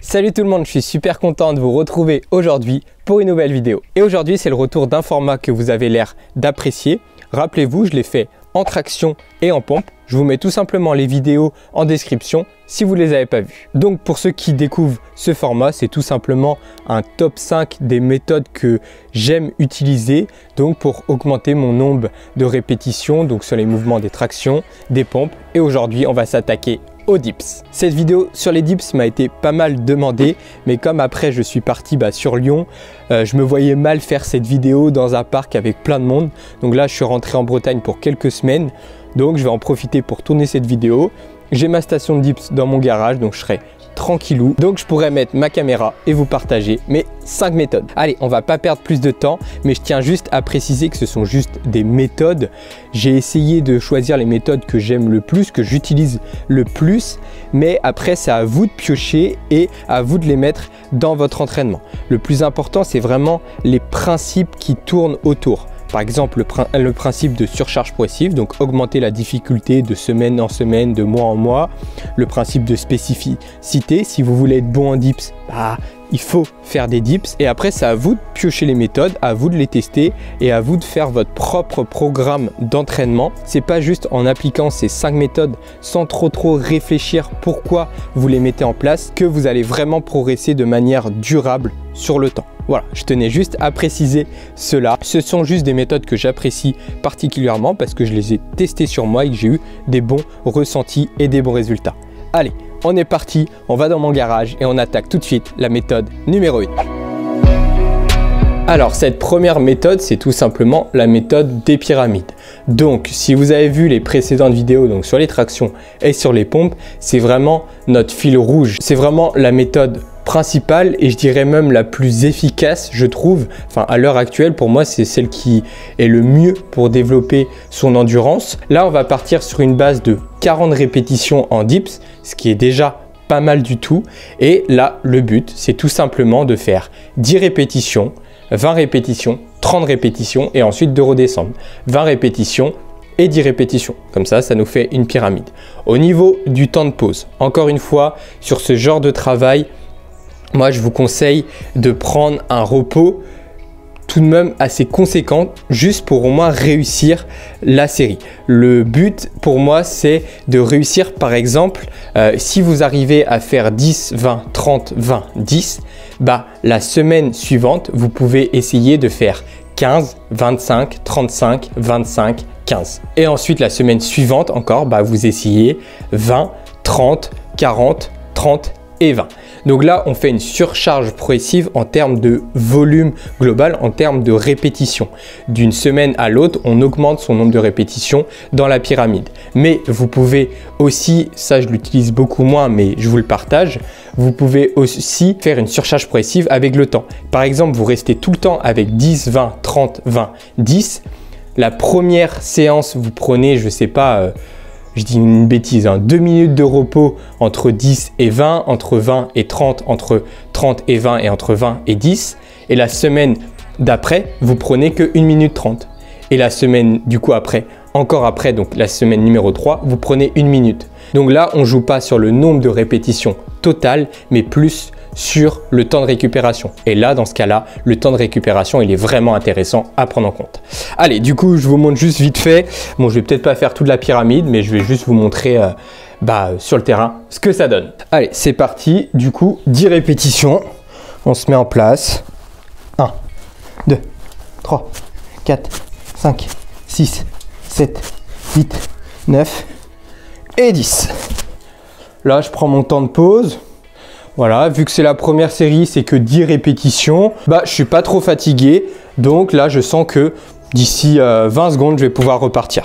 Salut tout le monde, je suis super content de vous retrouver aujourd'hui pour une nouvelle vidéo. Et aujourd'hui, c'est le retour d'un format que vous avez l'air d'apprécier. Rappelez-vous, je l'ai fait en traction et en pompe. Je vous mets tout simplement les vidéos en description si vous ne les avez pas vues. Donc pour ceux qui découvrent ce format, c'est tout simplement un top 5 des méthodes que j'aime utiliser donc pour augmenter mon nombre de répétitions donc sur les mouvements des tractions, des pompes. Et aujourd'hui, on va s'attaquer aux dips. Cette vidéo sur les dips m'a été pas mal demandée, mais comme après je suis parti sur Lyon, je me voyais mal faire cette vidéo dans un parc avec plein de monde. Donc là, je suis rentré en Bretagne pour quelques semaines, donc je vais en profiter pour tourner cette vidéo. J'ai ma station de dips dans mon garage, donc je serai tranquillou. Donc je pourrais mettre ma caméra et vous partager mes 5 méthodes. Allez, on va pas perdre plus de temps, mais je tiens juste à préciser que ce sont juste des méthodes. J'ai essayé de choisir les méthodes que j'aime le plus, que j'utilise le plus, mais après c'est à vous de piocher et à vous de les mettre dans votre entraînement. Le plus important, c'est vraiment les principes qui tournent autour. Par exemple, le principe de surcharge progressive, donc augmenter la difficulté de semaine en semaine, de mois en mois. Le principe de spécificité, si vous voulez être bon en dips, il faut faire des dips. Et après, c'est à vous de piocher les méthodes, à vous de les tester et à vous de faire votre propre programme d'entraînement. C'est pas juste en appliquant ces 5 méthodes sans trop réfléchir pourquoi vous les mettez en place que vous allez vraiment progresser de manière durable sur le temps. Voilà, je tenais juste à préciser cela. Ce sont juste des méthodes que j'apprécie particulièrement parce que je les ai testées sur moi et que j'ai eu des bons ressentis et des bons résultats. Allez, on est parti, on va dans mon garage et on attaque tout de suite la méthode numéro 1. Alors cette première méthode, c'est tout simplement la méthode des pyramides. Donc si vous avez vu les précédentes vidéos donc sur les tractions et sur les pompes, c'est vraiment notre fil rouge. C'est vraiment la méthode principale et je dirais même la plus efficace, je trouve. Enfin, à l'heure actuelle, pour moi, c'est celle qui est le mieux pour développer son endurance. Là, on va partir sur une base de 40 répétitions en dips, ce qui est déjà pas mal du tout. Et là, le but, c'est tout simplement de faire 10 répétitions, 20 répétitions, 30 répétitions et ensuite de redescendre. 20 répétitions et 10 répétitions. Comme ça, ça nous fait une pyramide. Au niveau du temps de pause, encore une fois, sur ce genre de travail, moi, je vous conseille de prendre un repos tout de même assez conséquent juste pour au moins réussir la série. Le but pour moi, c'est de réussir par exemple, si vous arrivez à faire 10, 20, 30, 20, 10, la semaine suivante, vous pouvez essayer de faire 15, 25, 35, 25, 15. Et ensuite, la semaine suivante encore, vous essayez 20, 30, 40, 30 et 20. Donc là, on fait une surcharge progressive en termes de volume global, en termes de répétitions. D'une semaine à l'autre, on augmente son nombre de répétitions dans la pyramide. Mais vous pouvez aussi, ça je l'utilise beaucoup moins, mais je vous le partage, vous pouvez aussi faire une surcharge progressive avec le temps. Par exemple, vous restez tout le temps avec 10, 20, 30, 20, 10. La première séance, vous prenez, je sais pas, je dis une bêtise, 2 minutes de repos entre 10 et 20, entre 20 et 30, entre 30 et 20 et entre 20 et 10. Et la semaine d'après, vous prenez que 1 minute 30. Et la semaine du coup après, encore après, donc la semaine numéro 3, vous prenez 1 minute. Donc là, on ne joue pas sur le nombre de répétitions totales, mais plus sur le temps de récupération. Et là, dans ce cas-là, le temps de récupération, il est vraiment intéressant à prendre en compte. Allez, du coup, je vous montre juste vite fait. Bon, je vais peut-être pas faire toute la pyramide, mais je vais juste vous montrer sur le terrain ce que ça donne. Allez, c'est parti. Du coup, 10 répétitions. On se met en place. 1, 2, 3, 4, 5, 6, 7, 8, 9 et 10. Là, je prends mon temps de pause. Voilà, vu que c'est la première série, c'est que 10 répétitions. Je suis pas trop fatigué. Donc là, je sens que d'ici 20 secondes, je vais pouvoir repartir.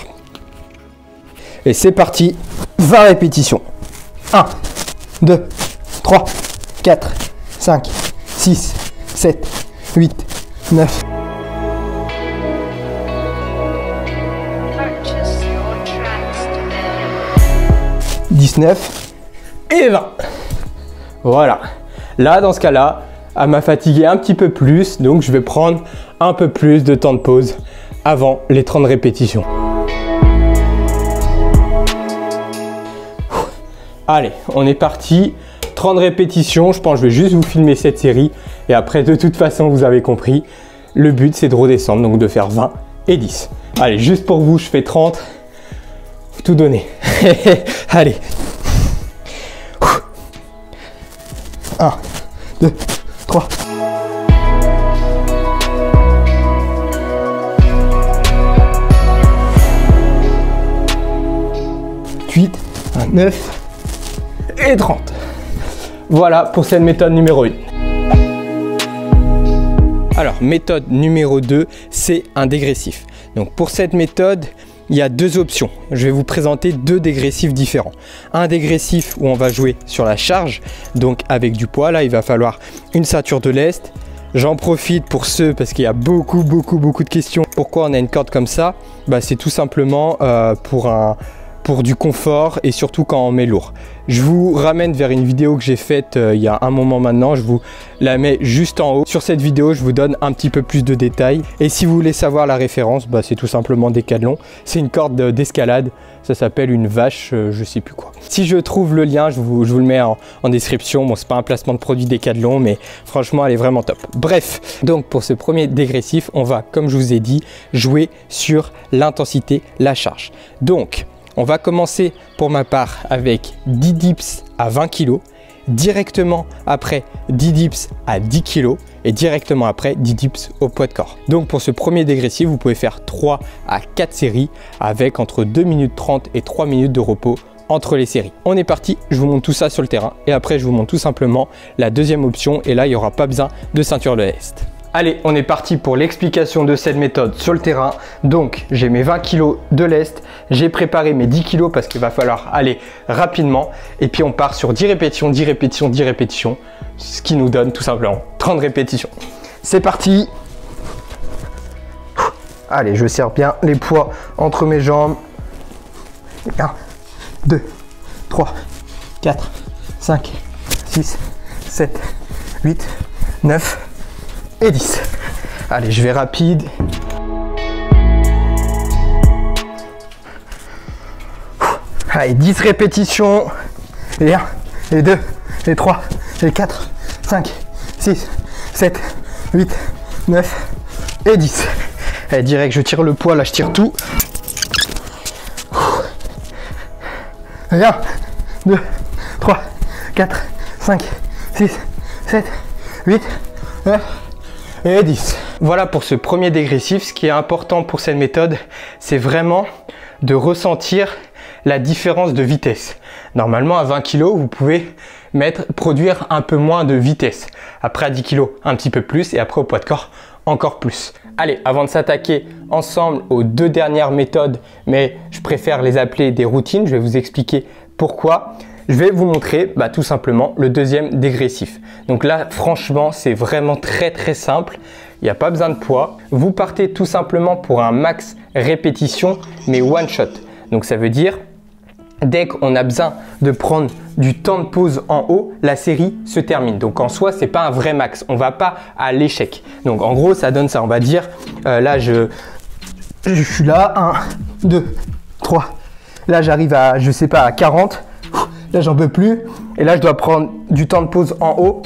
Et c'est parti, 20 répétitions. 1, 2, 3, 4, 5, 6, 7, 8, 9. « 19 et 20. Voilà. Là, dans ce cas-là, elle m'a fatigué un petit peu plus, donc je vais prendre un peu plus de temps de pause avant les 30 répétitions. Allez, on est parti. 30 répétitions, je pense que je vais juste vous filmer cette série. Et après, de toute façon, vous avez compris, le but, c'est de redescendre, donc de faire 20 et 10. Allez, juste pour vous, je fais 30. Faut tout donner. Allez. 1, 2, 3. 8, 9 et 30. Voilà pour cette méthode numéro 1. Alors, méthode numéro 2, c'est un dégressif. Donc pour cette méthode, il y a deux options. Je vais vous présenter deux dégressifs différents. Un dégressif où on va jouer sur la charge, donc avec du poids. Là, il va falloir une ceinture de lest. J'en profite pour ceux, parce qu'il y a beaucoup de questions. Pourquoi on a une corde comme ça? C'est tout simplement pour du confort et surtout quand on met lourd. Je vous ramène vers une vidéo que j'ai faite il y a un moment maintenant, je vous la mets juste en haut. Sur cette vidéo, je vous donne un petit peu plus de détails. Et si vous voulez savoir la référence, c'est tout simplement Decathlon. C'est une corde d'escalade, ça s'appelle une vache, je sais plus quoi. Si je trouve le lien, je vous le mets en description. Bon, c'est pas un placement de produit Decathlon, mais franchement, elle est vraiment top. Bref, donc pour ce premier dégressif, on va, comme je vous ai dit, jouer sur l'intensité, la charge. Donc, on va commencer pour ma part avec 10 dips à 20 kg, directement après 10 dips à 10 kg et directement après 10 dips au poids de corps. Donc pour ce premier dégressif, vous pouvez faire 3 à 4 séries avec entre 2 minutes 30 et 3 minutes de repos entre les séries. On est parti, je vous montre tout ça sur le terrain et après je vous montre tout simplement la deuxième option et là il n'y aura pas besoin de ceinture de lest. Allez, on est parti pour l'explication de cette méthode sur le terrain. Donc, j'ai mes 20 kg de lest, j'ai préparé mes 10 kg parce qu'il va falloir aller rapidement. Et puis, on part sur 10 répétitions, 10 répétitions, 10 répétitions, ce qui nous donne tout simplement 30 répétitions. C'est parti. Allez, je serre bien les poids entre mes jambes. 1, 2, 3, 4, 5, 6, 7, 8, 9 et 10. Allez, je vais rapide. Allez, 10 répétitions. Et 1, et 2, et 3, et 4, 5, 6, 7, 8, 9 et 10. Allez, direct, je tire le poids, là je tire tout. Et 1, 2, 3, 4, 5, 6, 7, 8, 9 et 10. Voilà pour ce premier dégressif. Ce qui est important pour cette méthode, c'est vraiment de ressentir la différence de vitesse. Normalement, à 20 kg, vous pouvez produire un peu moins de vitesse. Après, à 10 kg, un petit peu plus. Et après, au poids de corps, encore plus. Allez, avant de s'attaquer ensemble aux deux dernières méthodes, mais je préfère les appeler des routines, je vais vous expliquer pourquoi. Je vais vous montrer tout simplement le deuxième dégressif. Donc là, franchement, c'est vraiment très simple. Il n'y a pas besoin de poids. Vous partez tout simplement pour un max répétition, mais one shot. Donc ça veut dire, dès qu'on a besoin de prendre du temps de pause en haut, la série se termine. Donc en soi, c'est pas un vrai max. On va pas à l'échec. Donc en gros, ça donne ça. On va dire, là, je suis là, 1, 2, 3. Là, j'arrive à, je sais pas, à 40. Là, j'en peux plus. Et là, je dois prendre du temps de pause en haut.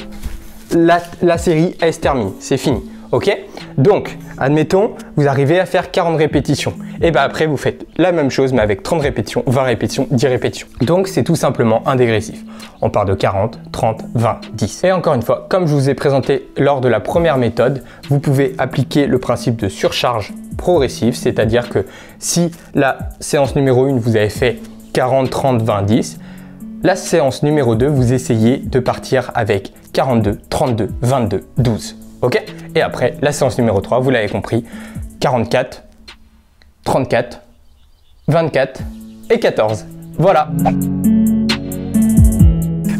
La série, elle se termine. C'est fini. OK? Donc, admettons, vous arrivez à faire 40 répétitions. Et après, vous faites la même chose, mais avec 30 répétitions, 20 répétitions, 10 répétitions. Donc, c'est tout simplement un dégressif. On part de 40, 30, 20, 10. Et encore une fois, comme je vous ai présenté lors de la première méthode, vous pouvez appliquer le principe de surcharge progressive. C'est-à-dire que si la séance numéro 1, vous avez fait 40, 30, 20, 10, la séance numéro 2, vous essayez de partir avec 42, 32, 22, 12. OK? Et après, la séance numéro 3, vous l'avez compris, 44, 34, 24 et 14. Voilà.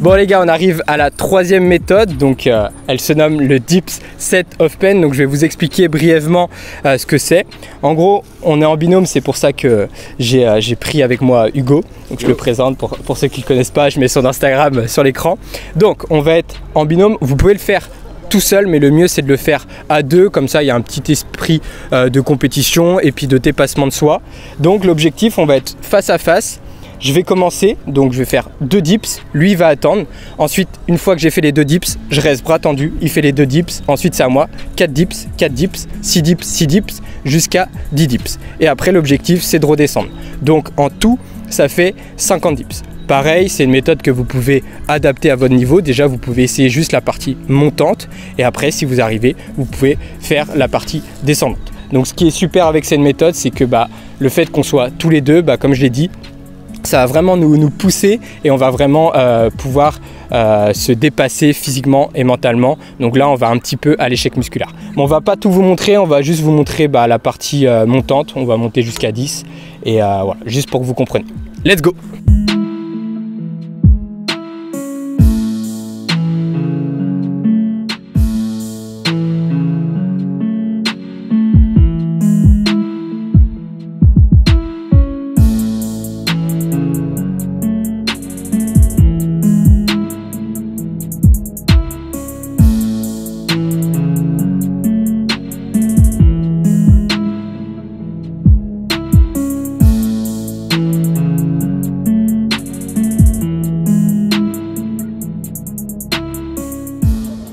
Bon les gars, on arrive à la troisième méthode, donc elle se nomme le Dips Set of Pain. Donc je vais vous expliquer brièvement ce que c'est. En gros, on est en binôme, c'est pour ça que j'ai pris avec moi Hugo. Donc je le présente pour ceux qui ne le connaissent pas, je mets son Instagram sur l'écran. Donc on va être en binôme, vous pouvez le faire tout seul, mais le mieux c'est de le faire à deux, comme ça il y a un petit esprit de compétition et puis de dépassement de soi. Donc l'objectif, on va être face à face. je vais commencer, donc je vais faire 2 dips, lui il va attendre. Ensuite, une fois que j'ai fait les 2 dips, je reste bras tendu, il fait les 2 dips. Ensuite, c'est à moi, 4 dips, 4 dips, 6 dips, 6 dips, jusqu'à 10 dips. Et après, l'objectif, c'est de redescendre. Donc, en tout, ça fait 50 dips. Pareil, c'est une méthode que vous pouvez adapter à votre niveau. Déjà, vous pouvez essayer juste la partie montante. Et après, si vous arrivez, vous pouvez faire la partie descendante. Donc, ce qui est super avec cette méthode, c'est que le fait qu'on soit tous les deux, comme je l'ai dit, ça va vraiment nous pousser et on va vraiment pouvoir se dépasser physiquement et mentalement. Donc là, on va un petit peu à l'échec musculaire. Mais on va pas tout vous montrer, on va juste vous montrer la partie montante. On va monter jusqu'à 10 et voilà, juste pour que vous compreniez. Let's go!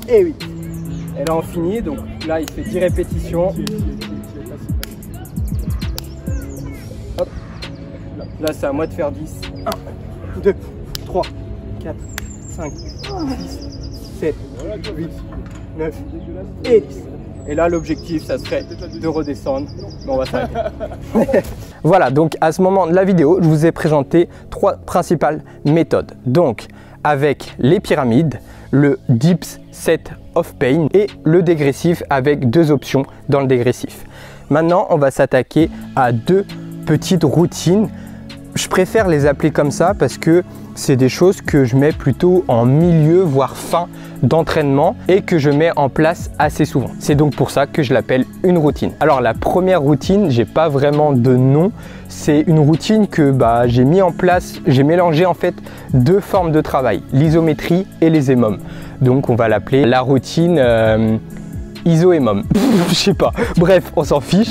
Et oui, et là on finit, donc là il fait 10 répétitions. Hop. Là c'est à moi de faire 10. 1, 2, 3, 4, 5, 6, 7, 8, 9 et 10. Et là l'objectif ça serait de redescendre, mais on va s'arrêter. Voilà, donc à ce moment de la vidéo, je vous ai présenté 3 principales méthodes. Donc avec les pyramides, le dips set of pain et le dégressif avec 2 options dans le dégressif. Maintenant, on va s'attaquer à 2 petites routines. Je préfère les appeler comme ça parce que c'est des choses que je mets plutôt en milieu, voire fin d'entraînement et que je mets en place assez souvent. C'est donc pour ça que je l'appelle une routine. Alors la première routine, j'ai pas vraiment de nom. C'est une routine que j'ai mis en place, j'ai mélangé en fait 2 formes de travail, l'isométrie et les EMOM. Donc on va l'appeler la routine iso-EMOM. Je sais pas. Bref, on s'en fiche.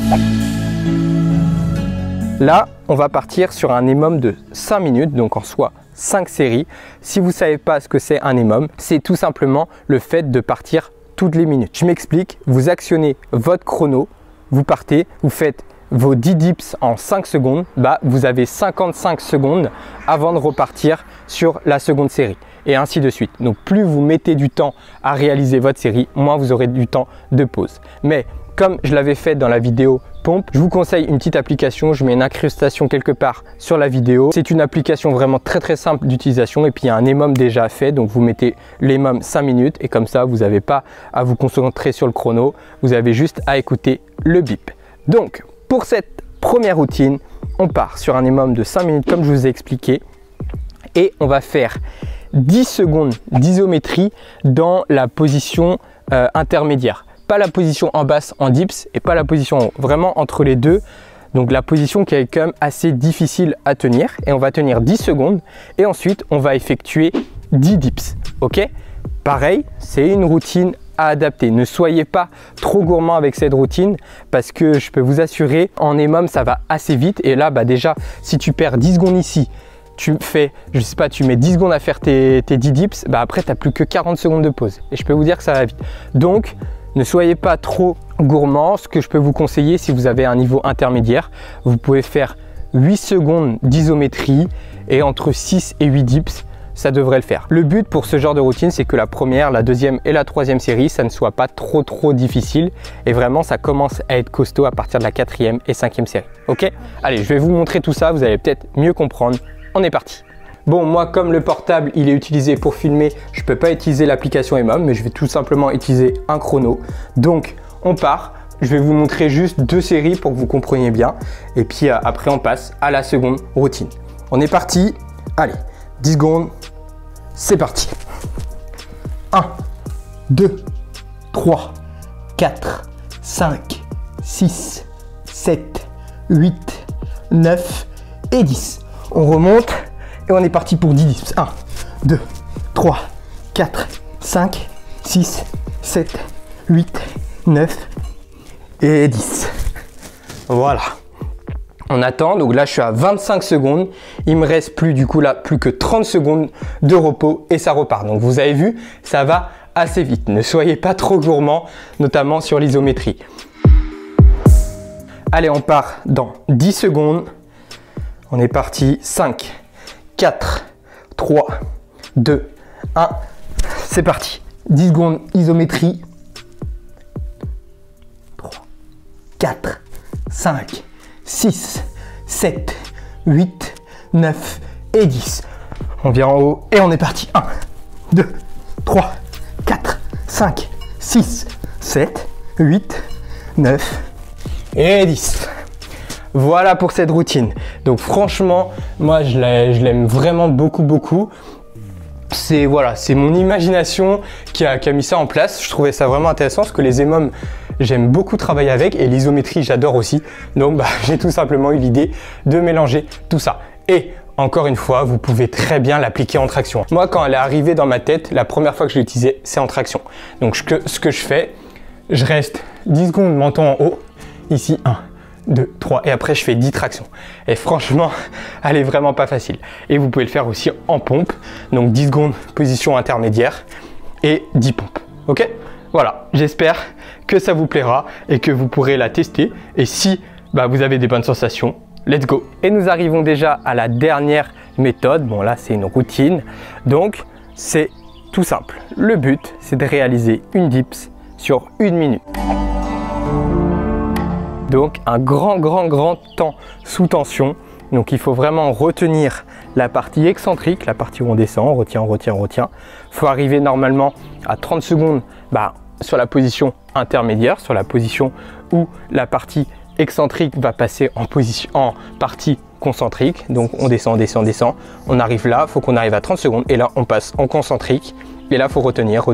Là, on va partir sur un EMOM de 5 minutes, donc en soi 5 séries. Si vous ne savez pas ce que c'est un EMOM, c'est tout simplement le fait de partir toutes les minutes. Je m'explique, vous actionnez votre chrono, vous partez, vous faites vos 10 dips en 5 secondes, vous avez 55 secondes avant de repartir sur la seconde série et ainsi de suite. Donc plus vous mettez du temps à réaliser votre série, moins vous aurez du temps de pause. Mais comme je l'avais fait dans la vidéo pompe, je vous conseille une petite application. Je mets une incrustation quelque part sur la vidéo. C'est une application vraiment très simple d'utilisation et puis il y a un EMOM déjà fait. Donc vous mettez l'EMOM 5 minutes et comme ça vous n'avez pas à vous concentrer sur le chrono. Vous avez juste à écouter le bip. Donc pour cette première routine, on part sur un EMOM de 5 minutes comme je vous ai expliqué et on va faire 10 secondes d'isométrie dans la position intermédiaire. Pas la position en basse en dips et pas la position en haut, vraiment entre les deux. Donc la position qui est quand même assez difficile à tenir et on va tenir 10 secondes et ensuite on va effectuer 10 dips. Ok? Pareil, c'est une routine à adapter. Ne soyez pas trop gourmand avec cette routine parce que je peux vous assurer en EMOM ça va assez vite et là déjà si tu perds 10 secondes ici, tu fais, je sais pas, tu mets 10 secondes à faire tes 10 dips, après tu n'as plus que 40 secondes de pause et je peux vous dire que ça va vite. Donc ne soyez pas trop gourmand. Ce que je peux vous conseiller si vous avez un niveau intermédiaire, vous pouvez faire 8 secondes d'isométrie et entre 6 et 8 dips, ça devrait le faire. Le but pour ce genre de routine, c'est que la première, la deuxième et la troisième série, ça ne soit pas trop difficile et vraiment ça commence à être costaud à partir de la 4e et 5e série. Ok? Allez, je vais vous montrer tout ça, vous allez peut-être mieux comprendre. On est parti. Bon, moi, comme le portable, il est utilisé pour filmer, je ne peux pas utiliser l'application EMOM, mais je vais tout simplement utiliser un chrono. Donc, on part. Je vais vous montrer juste 2 séries pour que vous compreniez bien. Et puis après, on passe à la seconde routine. On est parti. Allez, 10 secondes. C'est parti. 1, 2, 3, 4, 5, 6, 7, 8, 9 et 10. On remonte. Et on est parti pour 10 dips. 1, 2, 3, 4, 5, 6, 7, 8, 9 et 10. Voilà. On attend, donc là je suis à 25 secondes, il me reste plus du coup là plus que 30 secondes de repos et ça repart. Donc vous avez vu, ça va assez vite, ne soyez pas trop gourmand, notamment sur l'isométrie. Allez, on part dans 10 secondes, on est parti, 5, 4, 3, 2, 1, c'est parti. 10 secondes isométrie, 3, 4, 5, 6, 7, 8, 9 et 10. On vient en haut et on est parti. 1, 2, 3, 4, 5, 6, 7, 8, 9 et 10. Voilà pour cette routine. Donc franchement, moi je l'aime vraiment beaucoup. C'est voilà, c'est mon imagination qui a mis ça en place. Je trouvais ça vraiment intéressant parce que les EMOM, j'aime beaucoup travailler avec et l'isométrie, j'adore aussi. Donc j'ai tout simplement eu l'idée de mélanger tout ça. Et encore une fois, vous pouvez très bien l'appliquer en traction. Moi, quand elle est arrivée dans ma tête, la première fois que je l'ai utilisée, c'est en traction. Donc ce que je fais, je reste 10 secondes menton en haut, ici 1, 2, 3 et après je fais 10 tractions. Et franchement, elle est vraiment pas facile. Et vous pouvez le faire aussi en pompe. Donc 10 secondes position intermédiaire et 10 pompes. Ok? Voilà, j'espère que ça vous plaira et que vous pourrez la tester. Et si vous avez des bonnes sensations, let's go! Et nous arrivons déjà à la dernière méthode. Bon là, c'est une routine. Donc, c'est tout simple. Le but, c'est de réaliser une dips sur 1 minute. Donc un grand temps sous tension. Donc il faut vraiment retenir la partie excentrique, la partie où on descend, on retient. Il faut arriver normalement à 30 secondes sur la position intermédiaire, sur la position où la partie excentrique va passer en partie concentrique. Donc on descend, on arrive là, il faut qu'on arrive à 30 secondes et là on passe en concentrique. Et là il faut retenir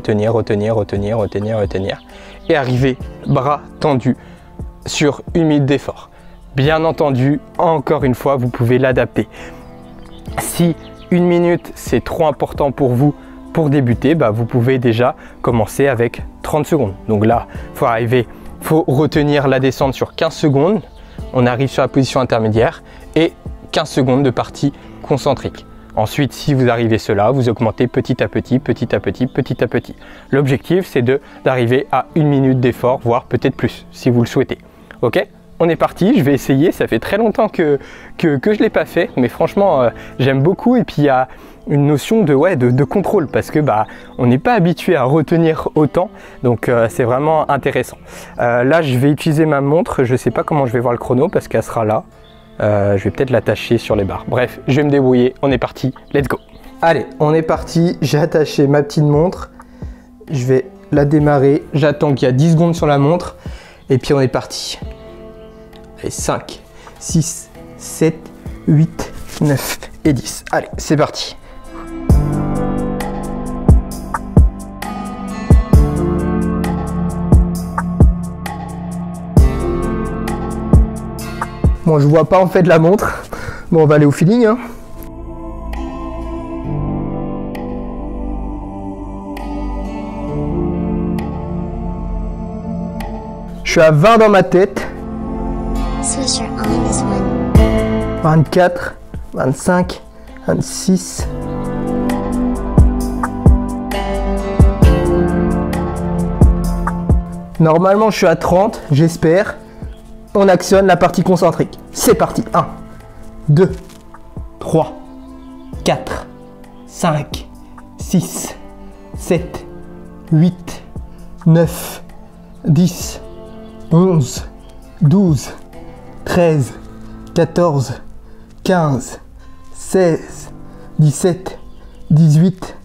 et arriver bras tendus sur 1 minute d'effort. Bien entendu, encore une fois, vous pouvez l'adapter. Si 1 minute c'est trop important pour vous pour débuter, vous pouvez déjà commencer avec 30 secondes. Donc là, il faut retenir la descente sur 15 secondes. On arrive sur la position intermédiaire et 15 secondes de partie concentrique. Ensuite, si vous arrivez cela, vous augmentez petit à petit. L'objectif, c'est d'arriver à 1 minute d'effort, voire peut-être plus, si vous le souhaitez. Ok, on est parti, je vais essayer. Ça fait très longtemps que je ne l'ai pas fait, mais franchement, j'aime beaucoup. Et puis, il y a une notion de contrôle parce que on n'est pas habitué à retenir autant. Donc, c'est vraiment intéressant. Là, je vais utiliser ma montre. Je ne sais pas comment je vais voir le chrono parce qu'elle sera là. Je vais peut-être l'attacher sur les barres. Bref, je vais me débrouiller. On est parti. Let's go. Allez, on est parti. J'ai attaché ma petite montre. Je vais la démarrer. J'attends qu'il y a 10 secondes sur la montre. Et puis, on est parti. Allez, 5, 6, 7, 8, 9 et 10. Allez, c'est parti. Bon, je vois pas en fait la montre. Bon, on va aller au feeling. Hein. Je suis à 20 dans ma tête. 24, 25, 26. Normalement, je suis à 30, j'espère. On actionne la partie concentrique. C'est parti. 1, 2, 3, 4, 5, 6, 7, 8, 9, 10, 11, 12, 13, 14, 15, 16, 17, 18,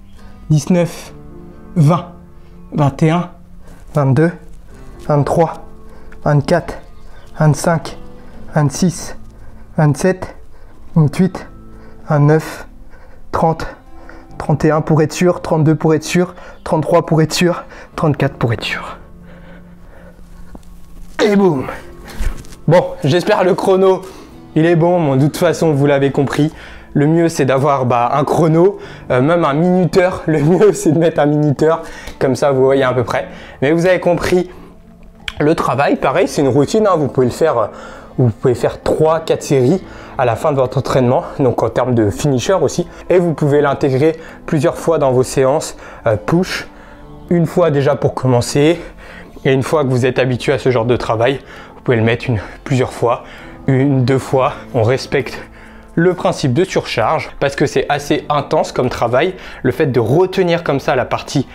19, 20, 21, 22, 23, 24, 25, 26, 27, 28, 29, 30, 31 pour être sûr, 32 pour être sûr, 33 pour être sûr, 34 pour être sûr. Et boum! Bon, j'espère le chrono, il est bon, de toute façon, vous l'avez compris. Le mieux, c'est d'avoir un chrono, même un minuteur. Le mieux, c'est de mettre un minuteur, comme ça, vous voyez à peu près. Mais vous avez compris le travail, pareil, c'est une routine, hein, vous pouvez le faire où vous pouvez faire 3-4 séries à la fin de votre entraînement, donc en termes de finisher aussi. Et vous pouvez l'intégrer plusieurs fois dans vos séances push, une fois déjà pour commencer, et une fois que vous êtes habitué à ce genre de travail, vous pouvez le mettre plusieurs fois, 1-2 fois. On respecte le principe de surcharge parce que c'est assez intense comme travail. Le fait de retenir comme ça la partie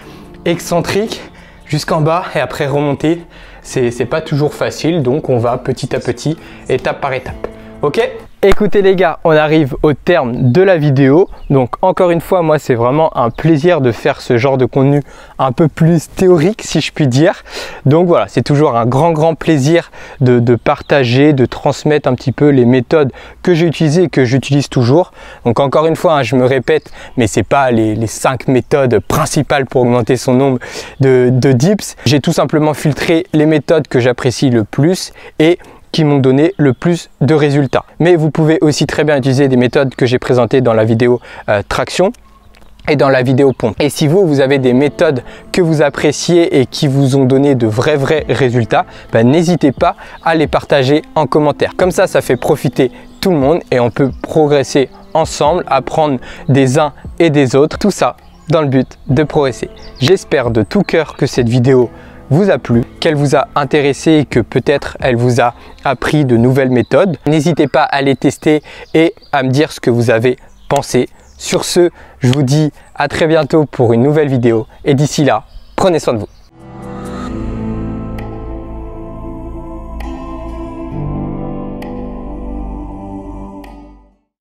excentrique jusqu'en bas et après remonter, c'est pas toujours facile, donc on va petit à petit, étape par étape. Ok? Écoutez les gars, on arrive au terme de la vidéo. Donc encore une fois, moi c'est vraiment un plaisir de faire ce genre de contenu un peu plus théorique si je puis dire. Donc voilà, c'est toujours un grand plaisir de partager, de transmettre un petit peu les méthodes que j'ai utilisées et que j'utilise toujours. Donc encore une fois, hein, je me répète, mais c'est pas les 5 méthodes principales pour augmenter son nombre de dips. J'ai tout simplement filtré les méthodes que j'apprécie le plus et qui m'ont donné le plus de résultats. Mais vous pouvez aussi très bien utiliser des méthodes que j'ai présentées dans la vidéo traction et dans la vidéo pompe. Et si vous avez des méthodes que vous appréciez et qui vous ont donné de vrais résultats, n'hésitez pas à les partager en commentaire. Comme ça fait profiter tout le monde et on peut progresser ensemble, apprendre des uns et des autres. Tout ça dans le but de progresser. J'espère de tout cœur que cette vidéo vous a plu, qu'elle vous a intéressé et que peut-être elle vous a appris de nouvelles méthodes. N'hésitez pas à les tester et à me dire ce que vous avez pensé. Sur ce, je vous dis à très bientôt pour une nouvelle vidéo et d'ici là, prenez soin de vous.